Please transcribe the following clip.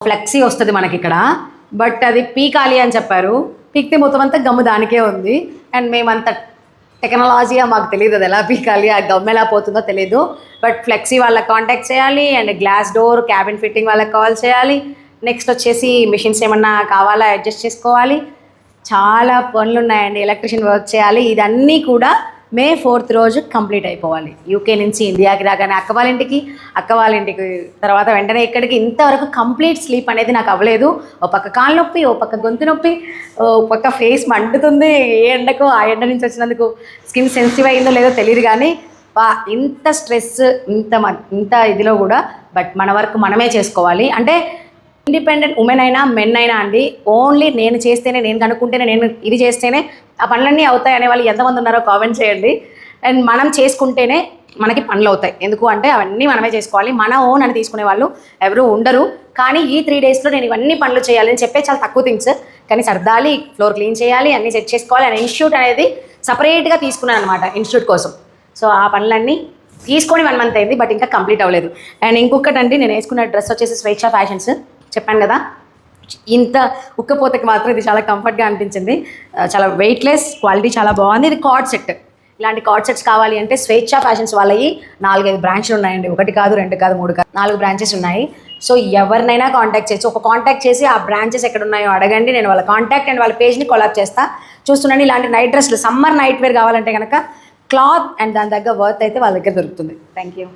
Flexi వస్తుంది మనకి ఇక్కడ, బట్ అది పీకాలి అని చెప్పారు. పీకితే మొత్తం అంతా గమ్ము దానికే ఉంది. అండ్ మేమంత టెక్నాలజీగా మాకు తెలియదు అది ఎలా పీకాలి, ఆ గమ్ ఎలా పోతుందో తెలియదు. బట్ ఫ్లెక్సీ వాళ్ళకి కాంటాక్ట్ చేయాలి, and glass door cabin fitting వాళ్ళకి కాల్ చేయాలి. నెక్స్ట్ వచ్చేసి మిషన్స్ ఏమన్నా కావాలా అడ్జస్ట్ చేసుకోవాలి. చాలా పనులు ఉన్నాయండి. ఎలక్ట్రిషియన్ వర్క్ చేయాలి. ఇదన్నీ కూడా May 4th రోజు కంప్లీట్ అయిపోవాలి. యూకే నుంచి ఇండియాకి రాగానే అక్క వాళ్ళ ఇంటికి తర్వాత వెంటనే ఇక్కడికి. ఇంతవరకు కంప్లీట్ స్లీప్ అనేది నాకు అవ్వలేదు. ఓ పక్క కాలు నొప్పి, ఓ పక్క గొంతు నొప్పి, ఓ పక్క ఫేస్ మండుతుంది. ఏ ఎండకు ఆ ఎండ నుంచి వచ్చినందుకు స్కిన్ సెన్సిటివ్ అయిందో లేదో తెలియదు, కానీ ఇంత స్ట్రెస్ ఇంత ఇదిలో కూడా బట్ మన వర్క్ మనమే చేసుకోవాలి. అంటే ఇండిపెండెంట్ ఉమెన్ అయినా మెన్ అయినా అండి, ఓన్లీ నేను చేస్తేనే, నేను కనుక్కుంటేనే, నేను ఇది చేస్తేనే ఆ పనులన్నీ అవుతాయి అనే వాళ్ళు ఎంతమంది ఉన్నారో కామెంట్ చేయండి. అండ్ మనం చేసుకుంటేనే మనకి పనులు అవుతాయి. ఎందుకు అంటే అవన్నీ మనమే చేసుకోవాలి. మన ఓన్ అని తీసుకునే వాళ్ళు ఎవరు ఉండరు. కానీ ఈ 3 డేస్లో నేను ఇవన్నీ పనులు చేయాలని చెప్పే చాలా తక్కువ థింగ్స్, కానీ సర్దాలి, ఫ్లోర్ క్లీన్ చేయాలి, అన్నీ సెట్ చేసుకోవాలి. అండ్ ఇన్స్టిట్యూట్ అనేది సపరేట్గా తీసుకున్నాను అనమాట ఇన్స్టిట్యూట్ కోసం. సో ఆ పనులన్నీ తీసుకొని 1 month అయింది, బట్ ఇంకా కంప్లీట్ అవ్వలేదు. అండ్ ఇంకొకటి అండి, నేను వేసుకున్న డ్రెస్ వచ్చేసి స్వేచ్ఛ ఫ్యాషన్స్ చెప్పాను కదా. ఇంత ఉక్కపోతకి మాత్రం ఇది చాలా కంఫర్ట్గా అనిపించింది. చాలా వెయిట్లెస్, క్వాలిటీ చాలా బాగుంది. ఇది కార్డ్ సెట్. ఇలాంటి కార్డ్ సెట్స్ కావాలి అంటే స్వేచ్ఛ ఫ్యాషన్స్ వాళ్ళవి 4-5 బ్రాంచ్లు ఉన్నాయండి. 1 కాదు 2 కాదు 3 కాదు 4 బ్రాంచెస్ ఉన్నాయి. సో ఎవరినైనా కాంటాక్ట్ చేయొచ్చు. ఒక కాంటాక్ట్ చేసి ఆ బ్రాంచెస్ ఎక్కడ ఉన్నాయో అడగండి. నేను వాళ్ళ కాంటాక్ట్ అండ్ వాళ్ళ పేజ్ని కొలాబ్ చేస్తా. చూస్తున్నాండి, ఇలాంటి నైట్ డ్రెస్లు సమ్మర్ నైట్ వేర్ కావాలంటే కనుక క్లాత్ అండ్ దాని దగ్గర వర్త్ అయితే వాళ్ళ దగ్గర దొరుకుతుంది. Thank you.